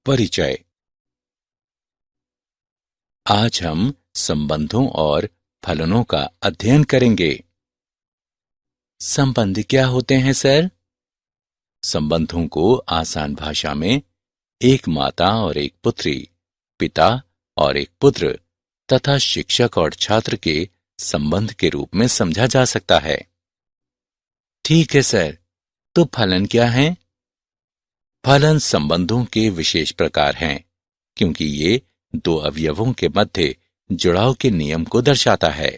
परिचय। आज हम संबंधों और फलनों का अध्ययन करेंगे। संबंध क्या होते हैं सर? संबंधों को आसान भाषा में एक माता और एक पुत्री, पिता और एक पुत्र तथा शिक्षक और छात्र के संबंध के रूप में समझा जा सकता है। ठीक है सर, तो फलन क्या है? फलन संबंधों के विशेष प्रकार हैं, क्योंकि ये दो अवयवों के मध्य जुड़ाव के नियम को दर्शाता है।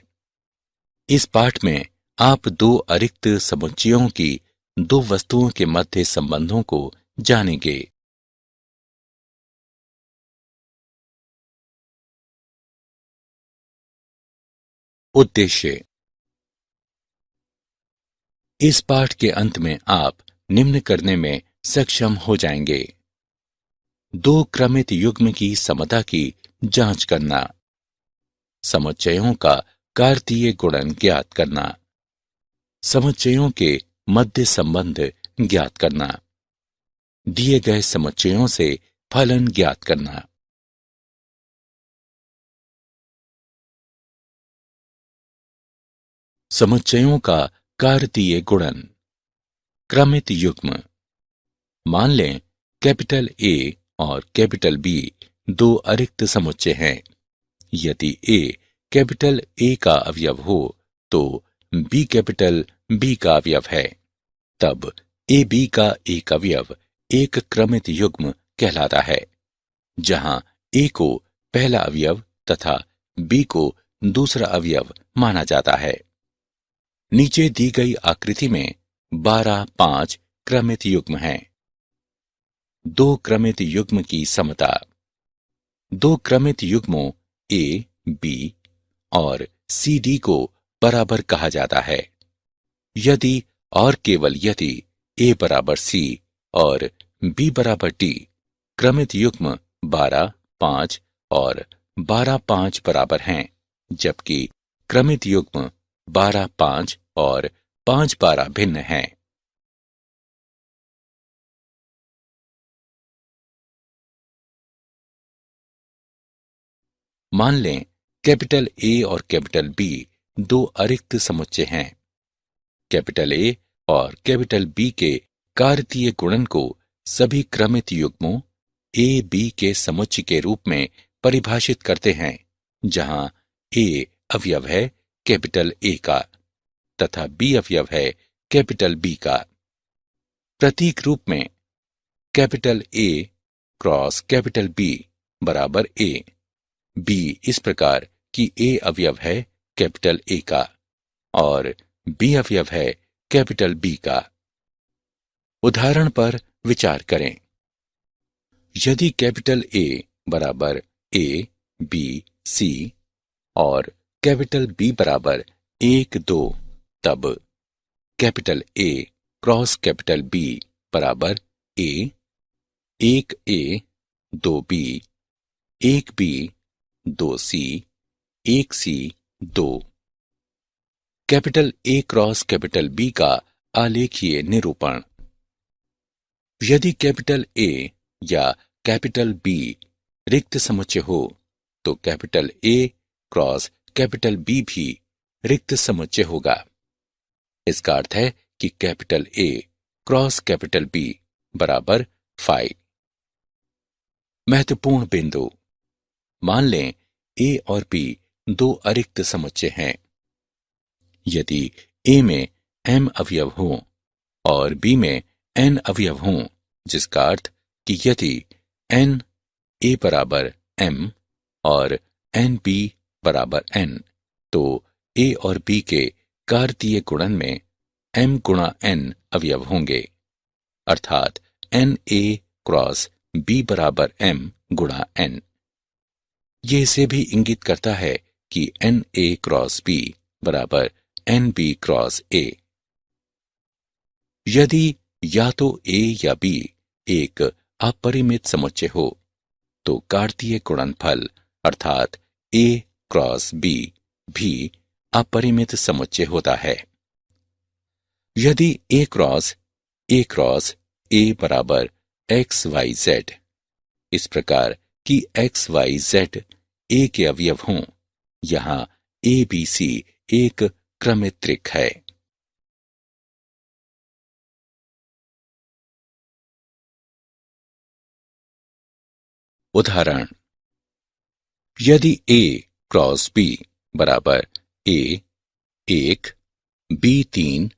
इस पाठ में आप दो अरिक्त समुच्चयों की दो वस्तुओं के मध्य संबंधों को जानेंगे। उद्देश्य। इस पाठ के अंत में आप निम्न करने में सक्षम हो जाएंगे। दो क्रमित युग्म की समता की जांच करना, समुच्चयों का कार्तीय गुणन ज्ञात करना, समुच्चयों के मध्य संबंध ज्ञात करना, दिए गए समुच्चयों से फलन ज्ञात करना। समुच्चयों का कार्तीय गुणन। क्रमित युग्म। मान लें कैपिटल ए और कैपिटल बी दो अरिक्त समुच्चय हैं। यदि ए कैपिटल ए का अवयव हो तो बी कैपिटल बी का अवयव है। तब ए बी का एक अवयव एक क्रमित युग्म कहलाता है, जहां ए को पहला अवयव तथा बी को दूसरा अवयव माना जाता है। नीचे दी गई आकृति में 12-5 क्रमित युग्म हैं। दो क्रमित युग्म की समता। दो क्रमित युग्मों ए, बी और सी डी को बराबर कहा जाता है, यदि और केवल यदि ए बराबर सी और बी बराबर डी क्रमित युग्म 12-5 और 12-5 बराबर हैं, जबकि क्रमित युग्म 12-5 और 5-12 भिन्न हैं। मान लें कैपिटल ए और कैपिटल बी दो अरिक्त समुच्चय हैं। कैपिटल ए और कैपिटल बी के कार्तीय गुणन को सभी क्रमित युग्मों ए बी के समुच्चय के रूप में परिभाषित करते हैं, जहां ए अवयव है कैपिटल ए का तथा बी अवयव है कैपिटल बी का। प्रतीक रूप में capital A cross capital B बराबर ए, बी इस प्रकार कि ए अवयव है कैपिटल ए का और बी अवयव है कैपिटल बी का। उदाहरण पर विचार करें। यदि कैपिटल ए बराबर ए, बी, सी और कैपिटल बी बराबर 1-2, तब capital A cross capital B बराबर A, 1A, 2B, 1B, 2C, 1C, 2। Capital A cross capital B का आलेखीय निरूपण। यदि कैपिटल ए या कैपिटल बी रिक्त समुच्चय हो तो capital A cross capital B भी रिक्त समुच्चय होगा। इसका अर्थ है कि capital A cross capital B बराबर 5। महत्वपूर्ण बिंदु। मान लें ए और बी दो अरिक्त समुच्चय हैं। यदि ए में m अवयव हों और बी में n अवयव हों, जिसका अर्थ कि यदि n a बराबर m और n b बराबर n, तो a और b के कार्तीय गुणन में m गुणा n अवयव होंगे, अर्थात n a क्रॉस b बराबर m गुणा n। ये इसे भी इंगित करता है कि n a क्रॉस b बराबर n b क्रॉस a। यदि या तो a या b एक अपरिमित समुच्चय हो तो कार्तीय गुणनफल अर्थात a क्रॉस b भी अपरिमित समुच्चय होता है। यदि a क्रॉस a बराबर x y z इस प्रकार कि एक्स वाई जेड ए के अवयव हों। यहां ए बी सी एक क्रमित त्रिक है। उदाहरण, यदि ए क्रॉस बी बराबर ए एक, बी तीन,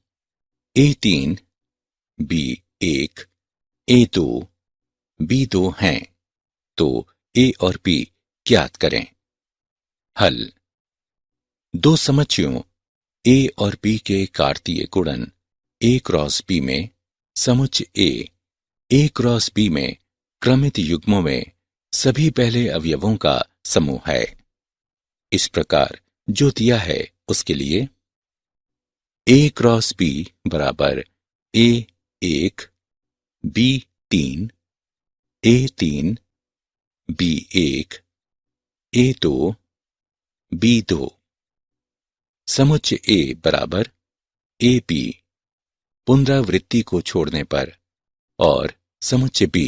ए तीन, बी एक, ए दो, बी दो हैं, तो ए और बी ज्ञात करें। हल, दो समुच्चयों ए और बी के कार्तीय गुणन ए क्रॉस बी में समुच्चय ए क्रॉस बी में क्रमित युग्मों में सभी पहले अवयवों का समूह है। इस प्रकार जो दिया है उसके लिए ए क्रॉस बी बराबर ए एक, बी तीन, ए तीन, बी एक, ए दो, बी दो। समुच्चय ए बराबर ए बी पुनरावृत्ति को छोड़ने पर, और समुच्चय बी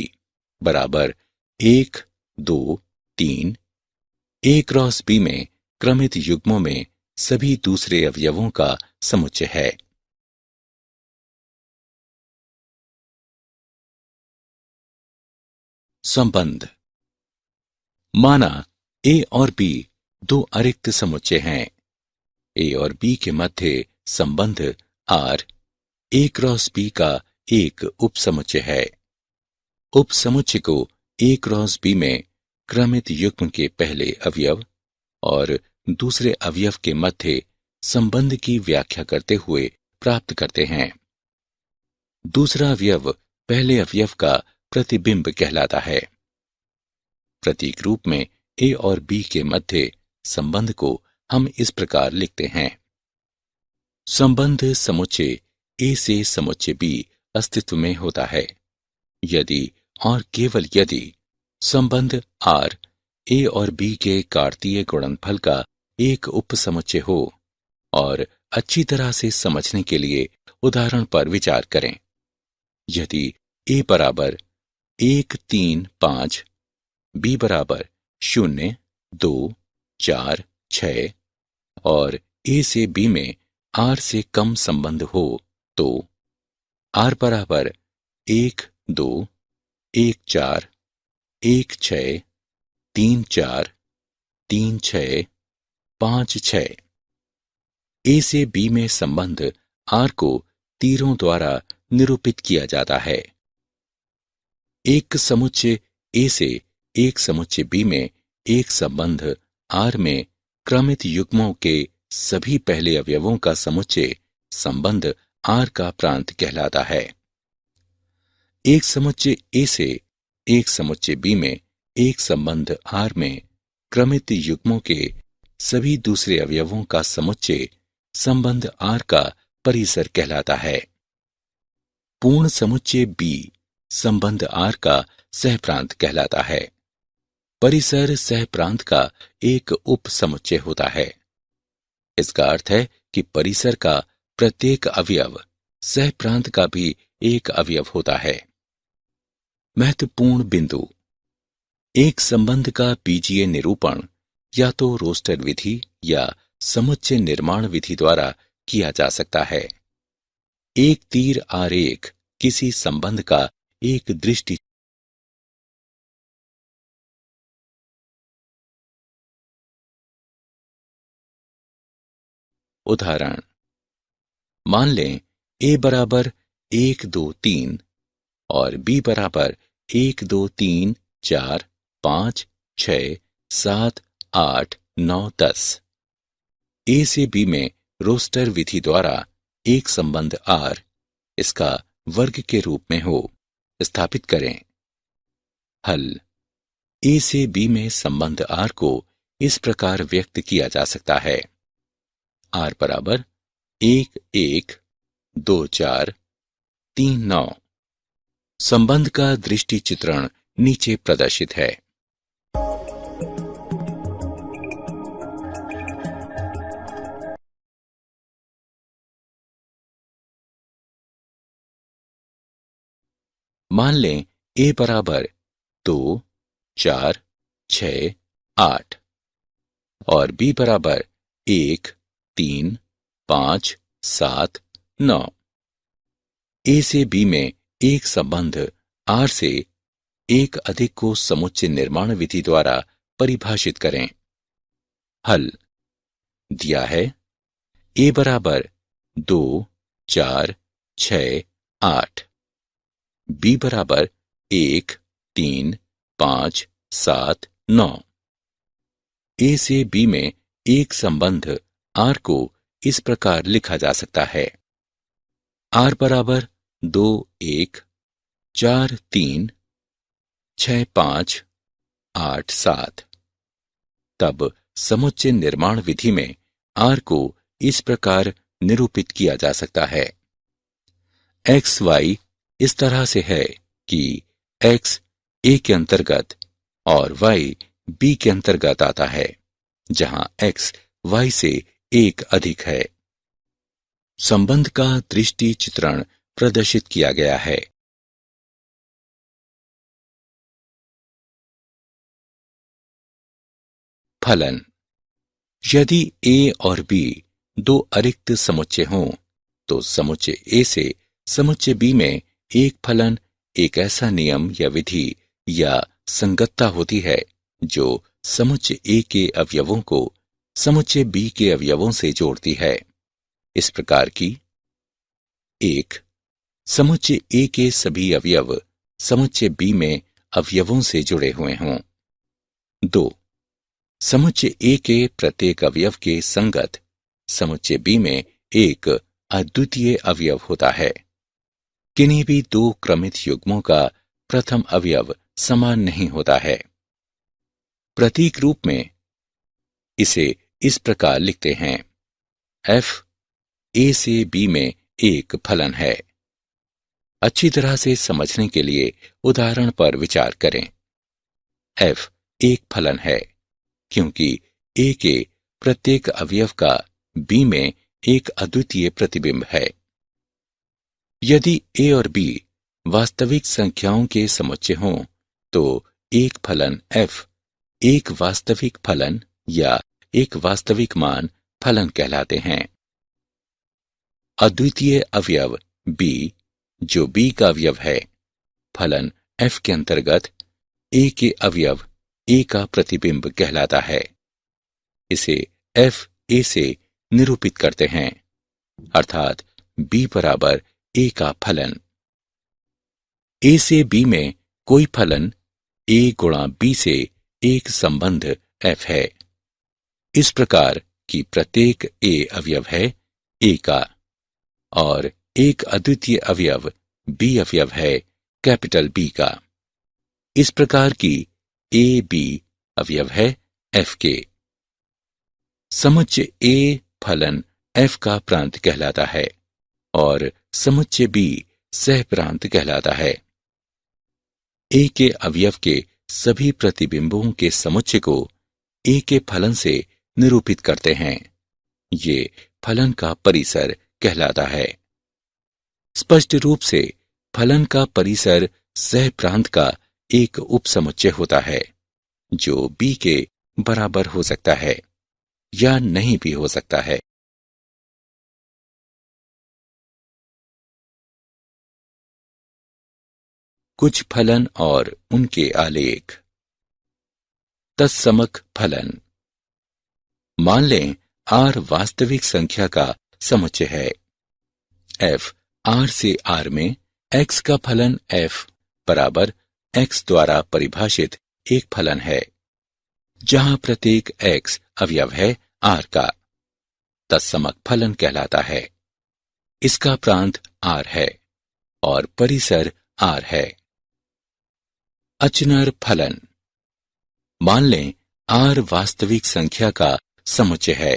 बराबर एक, दो, तीन, ए क्रॉस बी में क्रमित युग्मों में सभी दूसरे अवयवों का समुच्चय है। संबंध, माना ए और बी दो अरिक्त समुच्चय हैं। ए और बी के मध्य संबंध आर ए क्रॉस बी का एक उपसमुच्चय है। उपसमुच्चय को ए क्रॉस बी में क्रमित युग्म के पहले अवयव और दूसरे अवयव के मध्य संबंध की व्याख्या करते हुए प्राप्त करते हैं। दूसरा अवयव पहले अवयव का प्रतिबिंब कहलाता है। प्रतीक रूप में ए और बी के मध्य संबंध को हम इस प्रकार लिखते हैं। संबंध समुच्चय ए से समुच्चय बी अस्तित्व में होता है यदि और केवल यदि संबंध आर ए और बी के कार्तीय गुणनफल का एक उपसमुच्चय हो। और अच्छी तरह से समझने के लिए उदाहरण पर विचार करें। यदि ए बराबर 1, 3, 5, बी बराबर 0, 2, 4, 6 और ए से बी में आर से कम संबंध हो तो आर बराबर 1, 2, 1, 4, 1, 6, 3, 4, 3, 6, 5, 6। ए से बी में संबंध आर को तीरों द्वारा निरूपित किया जाता है। एक समुच्चय ए से एक समुच्चय बी में एक संबंध आर में क्रमित युग्मों के सभी पहले अवयवों का समुच्चय संबंध आर का प्रांत कहलाता है। एक समुच्चय ए से एक समुच्चय बी में एक संबंध आर में क्रमित युग्मों के सभी दूसरे अवयवों का समुच्चय संबंध आर का परिसर कहलाता है। पूर्ण समुच्चय बी संबंध आर का सहप्रांत कहलाता है। परिसर सहप्रांत का एक उप समुच्चय होता है। इसका अर्थ है कि परिसर का प्रत्येक अवयव सहप्रांत का भी एक अवयव होता है। महत्वपूर्ण बिंदु, एक संबंध का बीजीय निरूपण या तो रोस्टर विधि या समुच्चय निर्माण विधि द्वारा किया जा सकता है। एक तीर आरेख किसी संबंध का एक दृष्टि उदाहरण, मान लें ए बराबर 1, 2, 3 और बी बराबर 1, 2, 3, 4, 5, 6, 7, 8, 9, 10। ए से बी में रोस्टर विधि द्वारा एक संबंध आर इसका वर्ग के रूप में हो, स्थापित करें। हल, ए से बी में संबंध आर को इस प्रकार व्यक्त किया जा सकता है। आर बराबर 1, 1, 2, 4, 3, 9। संबंध का दृष्टि चित्रण नीचे प्रदर्शित है। मान लें ए बराबर 2, 4, 6, 8 और b बराबर 1, 3, 5, 7, 9। ए से बी में एक संबंध आर से एक अधिक को समुच्चय निर्माण विधि द्वारा परिभाषित करें। हल दिया है ए बराबर 2, 4, 6, 8, बी बराबर 1, 3, 5, 7, 9। ए से बी में एक संबंध आर को इस प्रकार लिखा जा सकता है। आर बराबर 2, 1, 4, 3, 6, 5, 8, 7। तब समुच्चय निर्माण विधि में आर को इस प्रकार निरूपित किया जा सकता है। एक्स वाई इस तरह से है कि एक्स ए के अंतर्गत और वाई बी के अंतर्गत आता है, जहां एक्स वाई से एक अधिक है। संबंध का दृष्टि चित्रण प्रदर्शित किया गया है। फलन। यदि ए और बी दो अरिक्त समुच्चय हों, तो समुच्चय ए से समुच्चय बी में एक फलन एक ऐसा नियम या विधि या संगतता होती है जो समुच्चय ए के अवयवों को समुच्चय बी के अवयवों से जोड़ती है। इस प्रकार की 1. समुच्चय ए के सभी अवयव समुच्चय बी में अवयवों से जुड़े हुए हों। 2. समुच्चय ए के प्रत्येक अवयव के संगत समुच्चय बी में एक अद्वितीय अवयव होता है। किन्हीं भी दो क्रमित युग्मों का प्रथम अवयव समान नहीं होता है। प्रतीक रूप में इसे इस प्रकार लिखते हैं। एफ ए से बी में एक फलन है। अच्छी तरह से समझने के लिए उदाहरण पर विचार करें। एफ एक फलन है क्योंकि ए के प्रत्येक अवयव का बी में एक अद्वितीय प्रतिबिंब है। यदि ए और बी वास्तविक संख्याओं के समुच्चय हों, तो एक फलन एफ एक वास्तविक फलन या एक वास्तविक मान फलन कहलाते हैं। अद्वितीय अवयव बी, जो बी का अवयव है, फलन एफ के अंतर्गत ए के अवयव ए का प्रतिबिंब कहलाता है। इसे एफ ए से निरूपित करते हैं, अर्थात बी बराबर ए का फलन। ए से बी में कोई फलन ए गुणा बी से एक संबंध एफ है, इस प्रकार कि प्रत्येक ए अवयव है ए का और एक अद्वितीय अवयव बी अवयव है कैपिटल बी का। इस प्रकार की ए बी अवयव है एफ के। समुच्चय ए फलन एफ का प्रांत कहलाता है और समुच्चय बी सह प्रांत कहलाता है। ए के अवयव के सभी प्रतिबिंबों के समुच्चय को ए के फलन से निरूपित करते हैं। ये फलन का परिसर कहलाता है। स्पष्ट रूप से फलन का परिसर सह प्रांत का एक उपसमुच्चय होता है, जो बी के बराबर हो सकता है या नहीं भी हो सकता है। कुछ फलन और उनके आलेख। तत्समक फलन। मान लें आर वास्तविक संख्या का समुच्चय है। एफ आर से आर में एक्स का फलन एफ बराबर एक्स द्वारा परिभाषित एक फलन है, जहां प्रत्येक एक्स अवयव है आर का। तत्समक फलन कहलाता है। इसका प्रांत आर है और परिसर आर है। अचनर फलन। मान लें आर वास्तविक संख्या का समुच्चय है।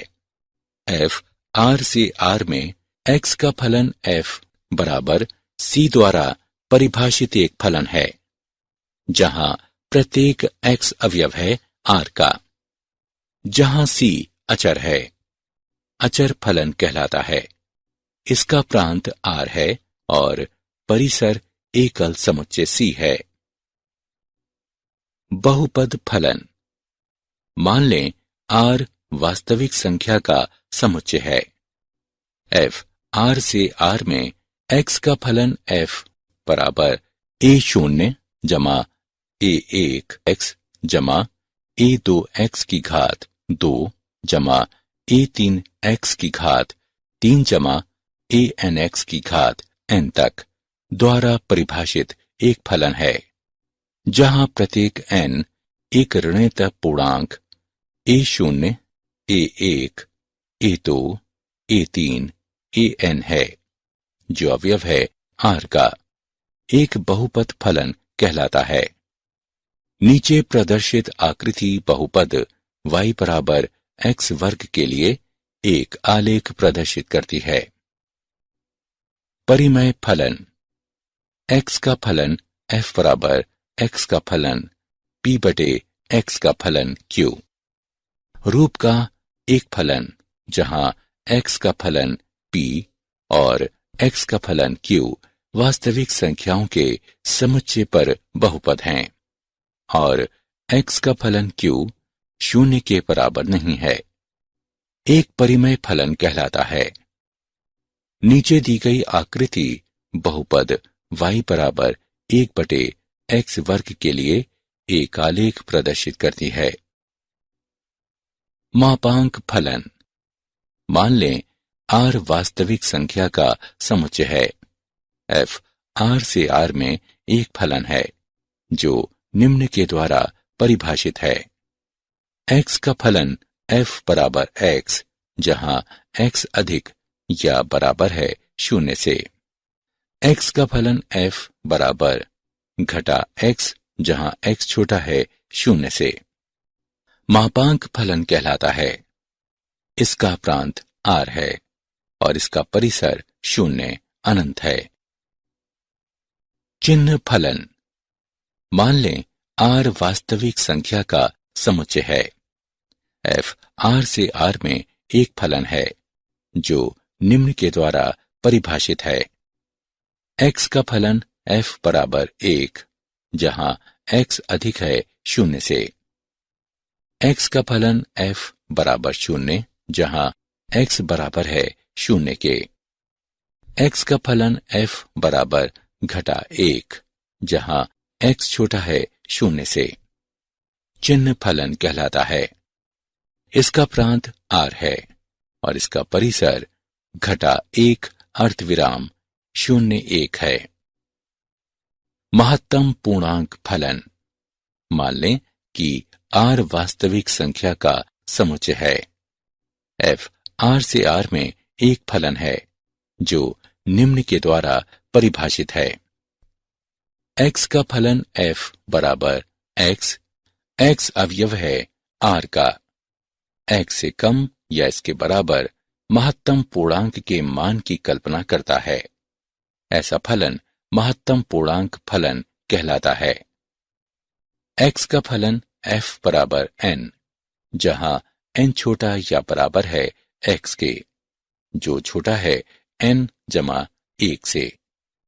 एफ आर से आर में एक्स का फलन एफ बराबर सी द्वारा परिभाषित एक फलन है, जहां प्रत्येक एक्स अवयव है आर का। जहां सी अचर है, अचर फलन कहलाता है। इसका प्रांत आर है और परिसर एकल समुच्चय सी है। बहुपद फलन। मान लें r वास्तविक संख्या का समुच्चय है। f r से r में x का फलन f बराबर a0 जमा a1 x जमा a2 x की घात 2 जमा a3 x की घात 3 जमा an x की घात n तक द्वारा परिभाषित एक फलन है, जहां प्रत्येक n एक ऋणात्मक पूर्णांक a0, a1, a2, a3, an है, जो अवयव है r का। एक बहुपद फलन कहलाता है। नीचे प्रदर्शित आकृति बहुपद y बराबर x वर्ग के लिए एक आलेख प्रदर्शित करती है। परिमेय फलन। x का फलन f बराबर x का फलन p बटे x का फलन q। रूप का एक फलन जहां x का फलन p और x का फलन q वास्तविक संख्याओं के समुच्चय पर बहुपद हैं और x का फलन q 0 के बराबर नहीं है, एक परिमेय फलन कहलाता है। नीचे दी गई आकृति बहुपद y बराबर 1 बटे x वर्ग के लिए एक आलेख प्रदर्शित करती है। मापांक फलन। मान लें r वास्तविक संख्या का समुच्चय है। f r से r में एक फलन है, जो निम्न के द्वारा परिभाषित है। x का फलन f बराबर x, जहां x अधिक या बराबर है 0 से। x का फलन f बराबर घटा x, जहां x छोटा है 0 से। मापांक फलन कहलाता है। इसका प्रांत r है और इसका परिसर 0 अनंत है। चिन्ह फलन। मान लें r वास्तविक संख्या का समुच्चय है। f r से r में एक फलन है, जो निम्न के द्वारा परिभाषित है। x का फलन f बराबर 1, जहां x अधिक है 0 से। x का फलन f बराबर 0, जहां x बराबर है 0 के। x का फलन f बराबर घटा 1, जहां x छोटा है 0 से। चिन्ह फलन कहलाता है। इसका प्रांत r है और इसका परिसर घटा 1 अर्धविराम 0 1 है। महत्तम पूर्णांक फलन। मान लें कि r वास्तविक संख्या का समुच्चय है। f r से r में एक फलन है, जो निम्न के द्वारा परिभाषित है। x का फलन f बराबर x, x अवयव है r का। x से कम या इसके बराबर महत्तम पूर्णांक के मान की कल्पना करता है। ऐसा फलन महत्तम पूर्णांक फलन कहलाता है। x का फलन f बराबर n, जहां n छोटा या बराबर है x के, जो छोटा है n जमा 1 से।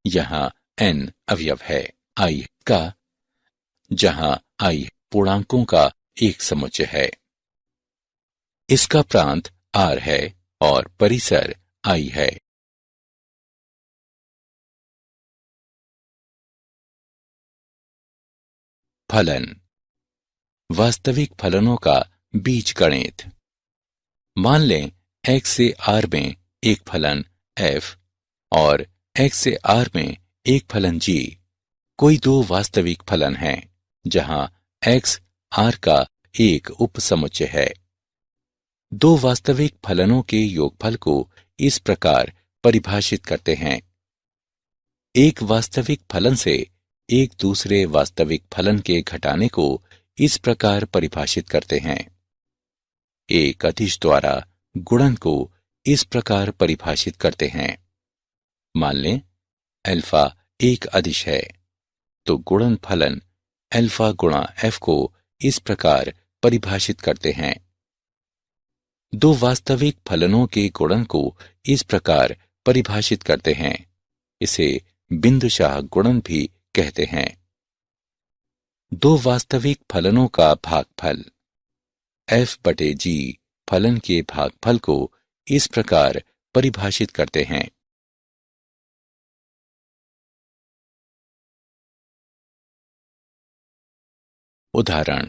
यहां n अवयव है i का, जहां i पूर्णांकों का एक समुच्चय है। इसका प्रांत r है और परिसर i है। फलन। वास्तविक फलनों का बीजगणित। मान लें x से r में एक फलन f और x से r में एक फलन g कोई दो वास्तविक फलन हैं, जहां x r का एक उपसमुच्चय है। दो वास्तविक फलनों के योगफल को इस प्रकार परिभाषित करते हैं। एक वास्तविक फलन से एक दूसरे वास्तविक फलन के घटाने को इस प्रकार परिभाषित करते हैं। एक अदिश द्वारा गुणन को इस प्रकार परिभाषित करते हैं। मान लें अल्फा एक अदिश है, तो गुणन फलन अल्फा गुणा f को इस प्रकार परिभाषित करते हैं। दो वास्तविक फलनों के गुणन को इस प्रकार परिभाषित करते हैं। इसे बिंदुशाह गुणन भी कहते हैं। दो वास्तविक फलनों का भागफल। f/g फलन के भागफल को इस प्रकार परिभाषित करते हैं। उदाहरण,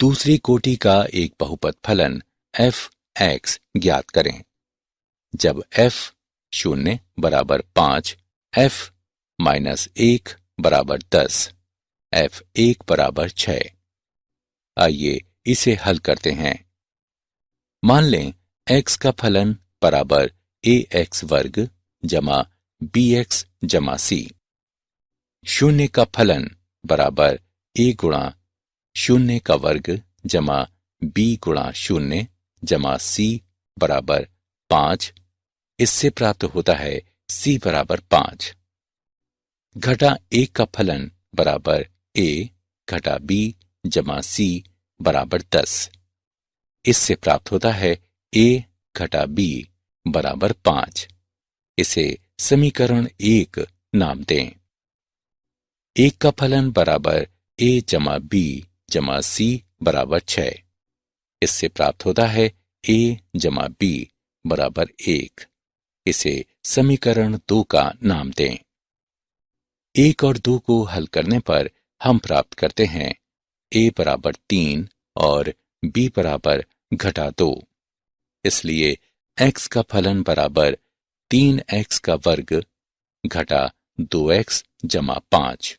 दूसरी कोटि का एक बहुपद फलन f(x) ज्ञात करें। जब f 0 बराबर 5, f माइनस 1 बराबर 10, f 1 बराबर 6। आइए इसे हल करते हैं। मान लें x का फलन बराबर ax वर्ग जमा bx जमा c। शून्य का फलन बराबर a गुणा 0 का वर्ग जमा b गुणा 0 जमा c बराबर 5। इससे प्राप्त होता है c बराबर 5। घटा 1 का फलन बराबर a घटा b जमा c बराबर 10। इससे प्राप्त होता है a घटा b बराबर 5। इसे समीकरण 1 नाम दें। 1 का फलन बराबर a जमा b जमा c बराबर 6। इससे प्राप्त होता है a जमा b बराबर 1। इसे समीकरण 2 का नाम दें। 1 और 2 को हल करने पर हम प्राप्त करते हैं a बराबर 3 और b बराबर घटा 2। इसलिए x का फलन बराबर 3x का वर्ग घटा 2x जमा 5।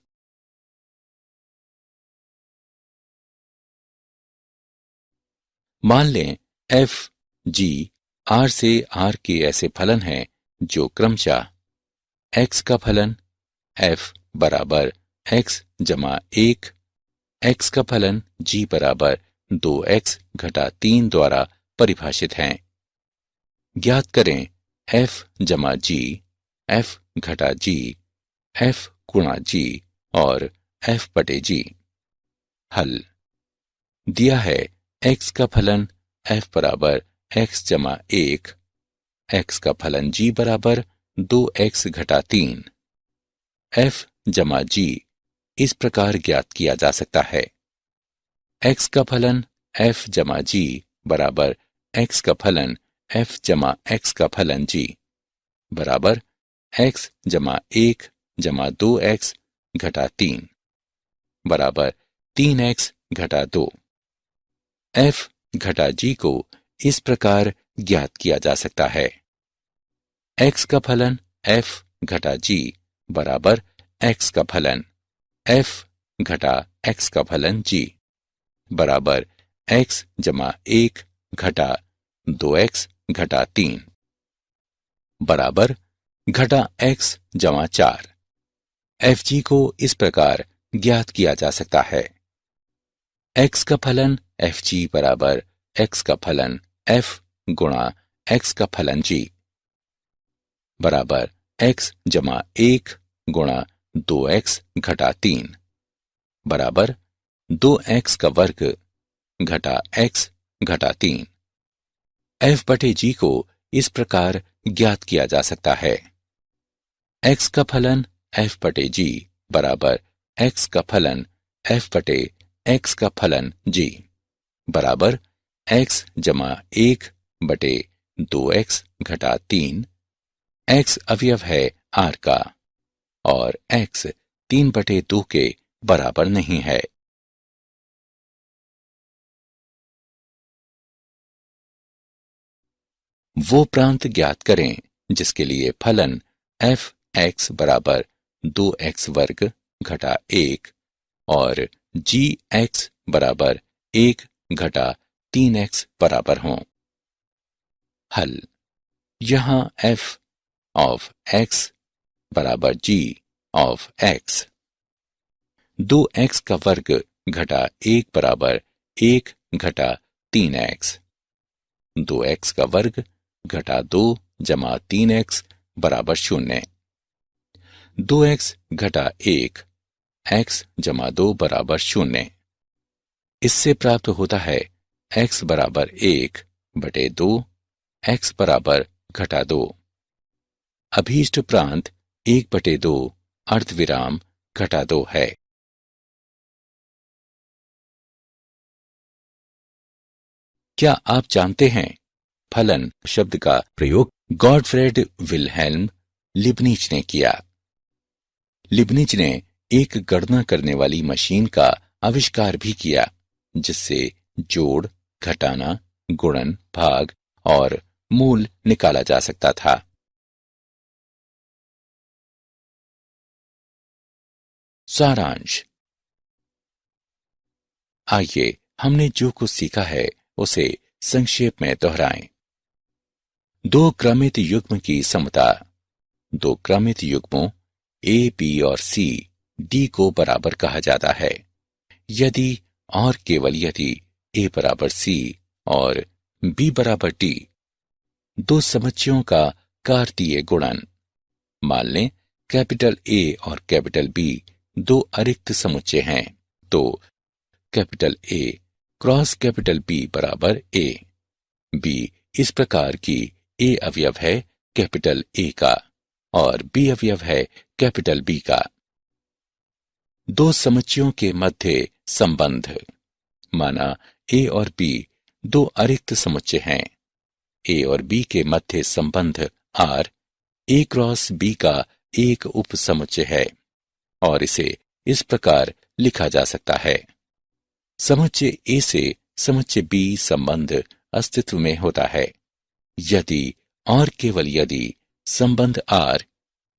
मान लें f g r से r के ऐसे फलन हैं जो क्रमशः x का फलन f बराबर x जमा 1, x का फलन g बराबर 2x घटा 3 द्वारा परिभाषित हैं। ज्ञात करें f जमा g, f घटा g, f गुणा g और f/g। हल दिया है x का फलन f बराबर x जमा 1, x का फलन g बराबर 2x घटा 3। f जमा g इस प्रकार ज्ञात किया जा सकता है। x का फलन f जमा g बराबर x का फलन f जमा x का फलन g बराबर x जमा 1 जमा 2x घटा 3 बराबर 3x घटा 2। f घटा g को इस प्रकार ज्ञात किया जा सकता है। x का फलन f घटा g बराबर x का फलन f घटा x का फलन g बराबर x जमा 1 घटा 2x घटा 3 बराबर घटा x जमा 4। fg को इस प्रकार ज्ञात किया जा सकता है। x का फलन fg बराबर x का फलन f गुणा x का फलन g बराबर x जमा 1 गुणा 2x घटा 3 बराबर 2x का वर्ग घटा x घटा 3। f/g को इस प्रकार ज्ञात किया जा सकता है। x का फलन f/g बराबर x का फलन f/x का फलन g बराबर x जमा 1 बटे 2x घटा 3। x अवयव है r का और x 3/2 के बराबर नहीं है। वो प्रांत ज्ञात करें जिसके लिए फलन f(x) बराबर 2x वर्ग घटा 1 और g(x) बराबर 1 घटा 3x बराबर हों। हल यहां f of x बराबर g of x। 2x का वर्ग घटा 1 बराबर 1 घटा 3x। 2x का वर्ग घटा 2 जमा 3x बराबर 0। 2x घटा 1 x जमा 2 बराबर 0। इससे प्राप्त होता है x बराबर 1 बटे 2 x बराबर घटा 2। अभीष्ट प्रांत 1/2 अर्धविराम घटा 2 है। क्या आप जानते हैं फलन शब्द का प्रयोग गॉडफ्रेड विल्हेल्म लिबनिज ने किया। लिबनिज ने एक गणना करने वाली मशीन का आविष्कार भी किया जिससे जोड़, घटाना, गुणन, भाग और मूल निकाला जा सकता था। सारांश। आइए हमने जो कुछ सीखा है उसे संक्षेप में दोहराएं। दो क्रमित युग्म की समता। दो क्रमित युग्मों ए, बी और सी डी को बराबर कहा जाता है यदि और केवल यदि ए बराबर सी और बी बराबर डी। दो समुच्चयों का कार्तीय गुणन। मान लें कैपिटल ए और कैपिटल बी दो अरिक्त समुच्चय हैं तो capital A cross capital B बराबर ए। बी इस प्रकार की ए अवयव है कैपिटल ए का और बी अवयव है कैपिटल बी का। दो समुच्चयों के मध्य संबंध। माना ए और बी दो अरिक्त समुच्चय हैं। ए और बी के मध्य संबंध आर ए क्रॉस बी का एक उप समुच्चय है और इसे इस प्रकार लिखा जा सकता है। समुच्चय ए से समुच्चय बी संबंध अस्तित्व में होता है यदि और केवल यदि संबंध आर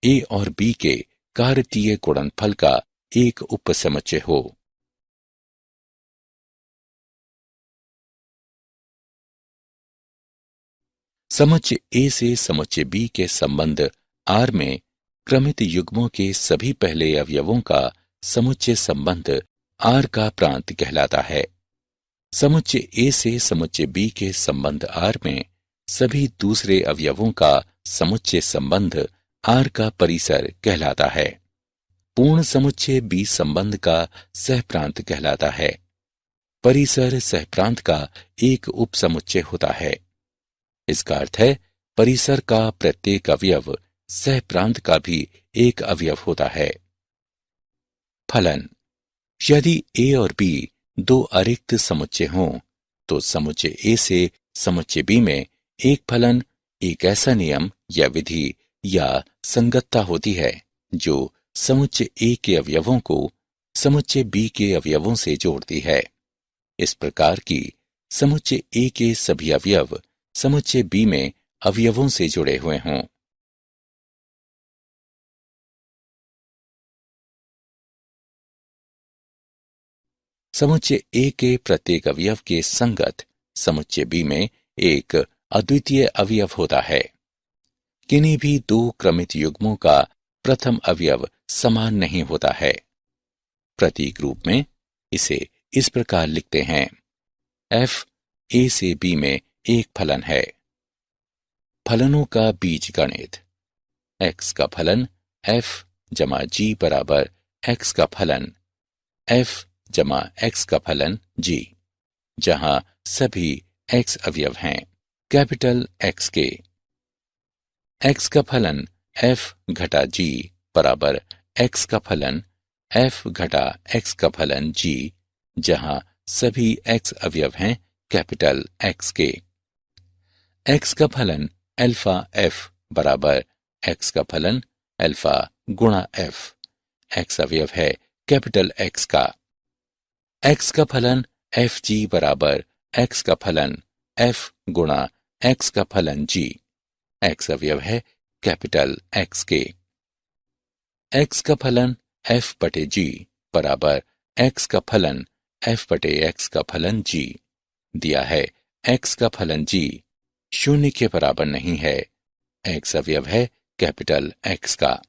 ए और बी के कार्तीय गुणनफल का एक उपसमुच्चय हो। समुच्चय ए से समुच्चय बी के संबंध आर में क्रमित युग्मों के सभी पहले अवयवों का समुच्चय संबंध आर का प्रांत कहलाता है। समुच्चय ए से समुच्चय बी के संबंध आर में सभी दूसरे अवयवों का समुच्चय संबंध आर का परिसर कहलाता है। पूर्ण समुच्चय बी संबंध का सहप्रांत कहलाता है। परिसर सहप्रांत का एक उपसमुच्चय होता है। इसका अर्थ है परिसर का प्रत्येक अवयव सहप्रांत का भी एक अवयव होता है। फलन। यदि ए और बी दो अरिक्त समुच्चय हों तो समुच्चय ए से समुच्चय बी में एक फलन एक ऐसा नियम या विधि या संगतता होती है जो समुच्चय ए के अवयवों को समुच्चय बी के अवयवों से जोड़ती है। इस प्रकार की समुच्चय ए के सभी अवयव समुच्चय बी में अवयवों से जुड़े हुए हों। समुच्चय ए के प्रत्येक अवयव के संगत समुच्चय बी में एक अद्वितीय अवयव होता है। किन्हीं भी दो क्रमित युग्मों का प्रथम अवयव समान नहीं होता है। प्रतीक रूप में इसे इस प्रकार लिखते हैं। एफ ए से बी में एक फलन है। फलनों का बीजगणित। एक्स का फलन एफ जमा जी बराबर एक्स का फलन एफ जमा एक्स का फलन जी, जहां सभी एक्स अवयव हैं कैपिटल एक्स के। एक्स का फलन एफ घटा जी बराबर एक्स का फलन एफ घटा एक्स का फलन जी, जहां सभी एक्स अवयव हैं कैपिटल एक्स के। एक्स का फलन अल्फा एफ बराबर एक्स का फलन अल्फा गुणा एफ, एक्स अवयव है कैपिटल एक्स का। एक्स का फलन एफ जी बराबर एक्स का फलन एफ गुणा एक्स का फलन जी, एक्स अवयव है कैपिटल एक्स के। एक्स का फलन एफ बटे जी बराबर एक्स का फलन एफ बटे एक्स का फलन जी, दिया है एक्स का फलन जी शून्य के बराबर नहीं है, एक्स अवयव है कैपिटल एक्स का।